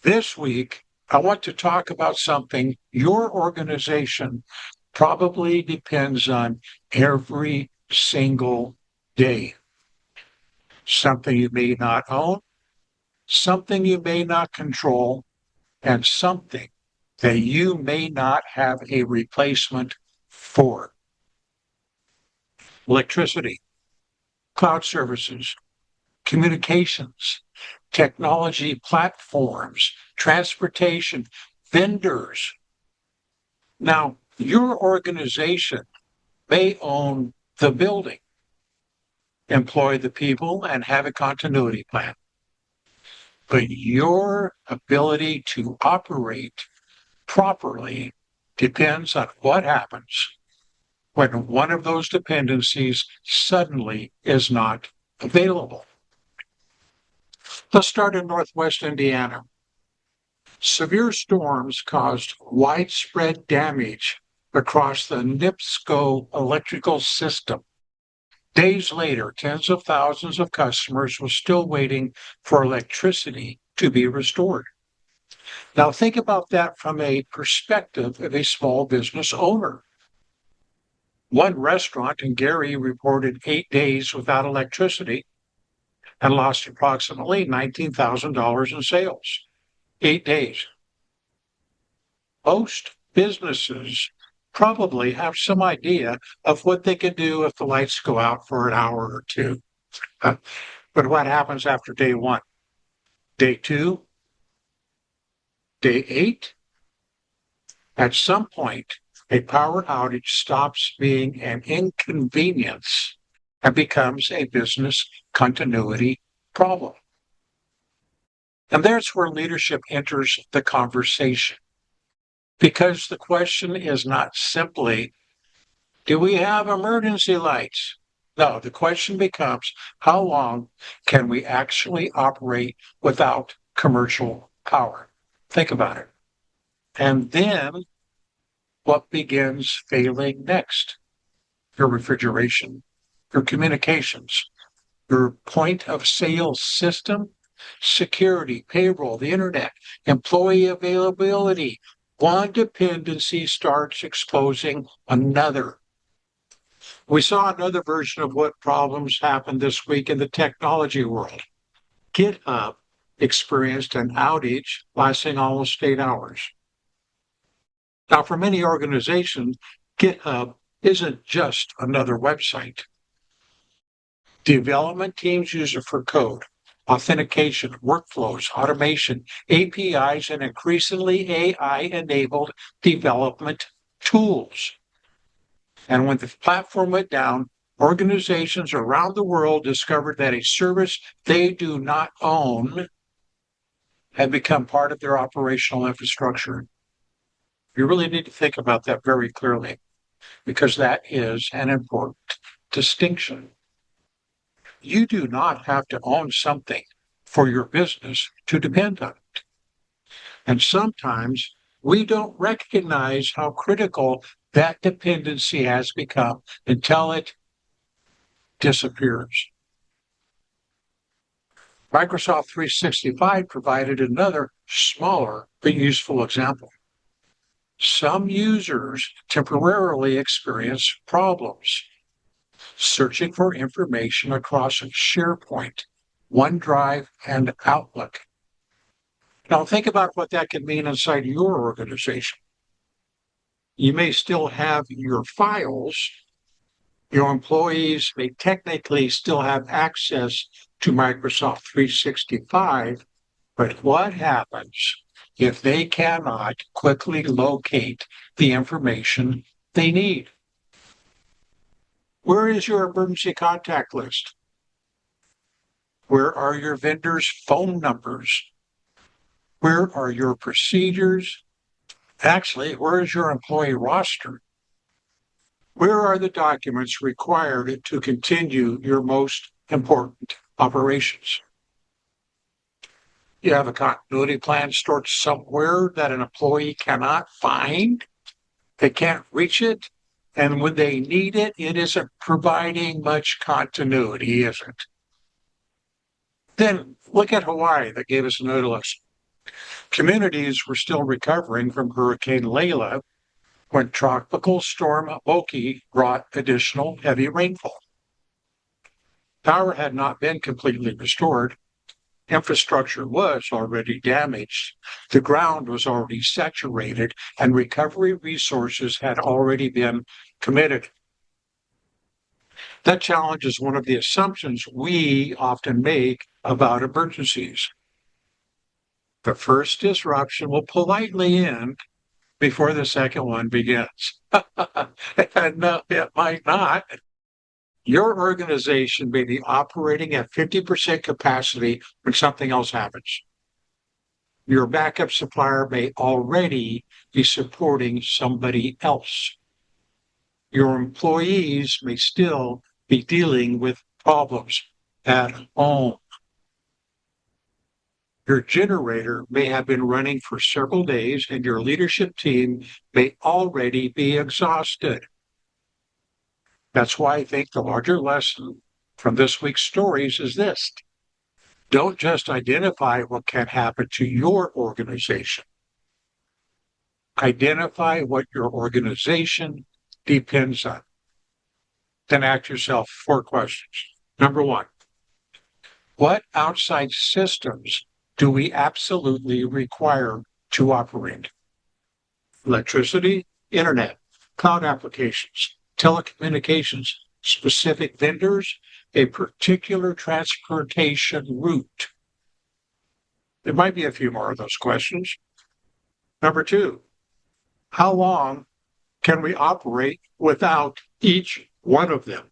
This week, I want to talk about something your organization probably depends on every single day. Something you may not own, something you may not control, and something that you may not have a replacement for. Electricity, cloud services, communications, technology platforms, transportation, vendors. Now, your organization may own the building, employ the people, and have a continuity plan. But your ability to operate properly depends on what happens when one of those dependencies suddenly is not available. Let's start in Northwest Indiana. Severe storms caused widespread damage across the NIPSCO electrical system. Days later, tens of thousands of customers were still waiting for electricity to be restored. Now, think about that from a perspective of a small business owner. One restaurant in Gary reported 8 days without electricity and lost approximately $19,000 in sales. 8 days. Most businesses probably have some idea of what they can do if the lights go out for an hour or two. But what happens after day one? Day two? Day 8? At some point, a power outage stops being an inconvenience and becomes a business continuity problem. And that's where leadership enters the conversation. Because the question is not simply, do we have emergency lights? No, the question becomes, how long can we actually operate without commercial power? Think about it. And then what begins failing next? Your refrigeration, your communications, your point of sale system, security, payroll, the internet, employee availability. One dependency starts exposing another. We saw another version of what problems happened this week in the technology world. GitHub experienced an outage lasting almost 8 hours. Now, for many organizations, GitHub isn't just another website. Development teams use it for code, authentication, workflows, automation, APIs, and increasingly AI-enabled development tools. And when the platform went down, organizations around the world discovered that a service they do not own had become part of their operational infrastructure. You really need to think about that very clearly, because that is an important distinction. You do not have to own something for your business to depend on it. And sometimes we don't recognize how critical that dependency has become until it disappears. Microsoft 365 provided another smaller but useful example. Some users temporarily experience problems searching for information across SharePoint, OneDrive, and Outlook. Now think about what that could mean inside your organization. You may still have your files. Your employees may technically still have access to Microsoft 365, but what happens if they cannot quickly locate the information they need? Where is your emergency contact list? Where are your vendors' phone numbers? Where are your procedures? Actually, where is your employee roster? Where are the documents required to continue your most important operations? You have a continuity plan stored somewhere that an employee cannot find. They can't reach it. And when they need it, it isn't providing much continuity, is it? Then look at Hawaii that gave us another lesson. Communities were still recovering from Hurricane Layla when Tropical Storm Boki brought additional heavy rainfall. Power had not been completely restored. Infrastructure was already damaged. The ground was already saturated, and recovery resources had already been committed. That challenge is one of the assumptions we often make about emergencies. The first disruption will politely end before the second one begins. And no, it might not. Your organization may be operating at 50% capacity when something else happens. Your backup supplier may already be supporting somebody else. Your employees may still be dealing with problems at home. Your generator may have been running for several days, and your leadership team may already be exhausted. That's why I think the larger lesson from this week's stories is this. Don't just identify what can happen to your organization. Identify what your organization depends on. Then ask yourself 4 questions. Number 1, what outside systems do we absolutely require to operate? Electricity, internet, cloud applications, telecommunications, specific vendors, a particular transportation route. There might be a few more of those questions. Number 2, how long can we operate without each one of them?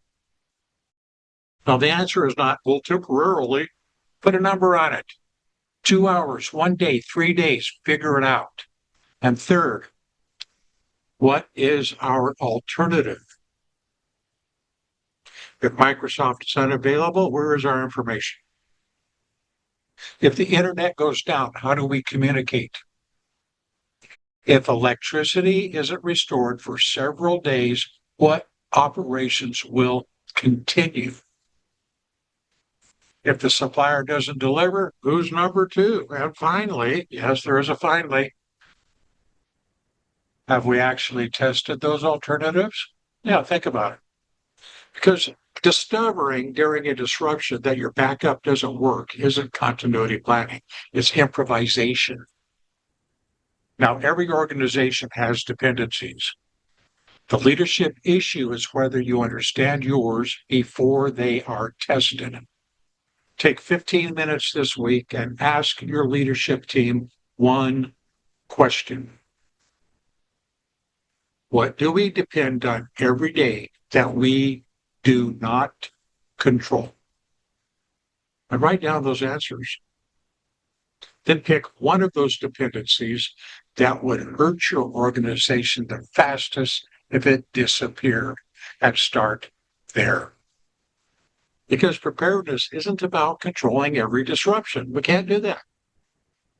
Now, the answer is not, well, temporarily. Put a number on it. 2 hours, 1 day, 3 days, figure it out. And third, what is our alternative? If Microsoft is unavailable, where is our information? If the internet goes down, how do we communicate? If electricity isn't restored for several days, what operations will continue? If the supplier doesn't deliver, who's number 2? And finally, yes, there is a finally, have we actually tested those alternatives? Yeah, think about it. Because discovering during a disruption that your backup doesn't work isn't continuity planning, it's improvisation. Now, every organization has dependencies. The leadership issue is whether you understand yours before they are tested. Take 15 minutes this week and ask your leadership team one question. What do we depend on every day that we do not control? And write down those answers. Then pick one of those dependencies that would hurt your organization the fastest if it disappeared, and start there. Because preparedness isn't about controlling every disruption. We can't do that.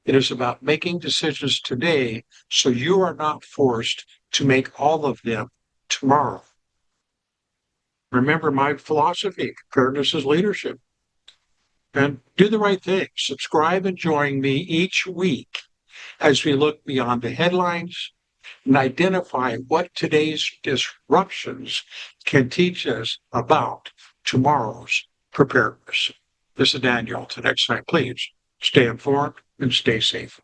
It is about making decisions today so you are not forced to make all of them tomorrow. Remember my philosophy, preparedness is leadership. And do the right thing. Subscribe and join me each week as we look beyond the headlines and identify what today's disruptions can teach us about tomorrow's preparedness. This is Daniel. Till next time, please stay informed and stay safe.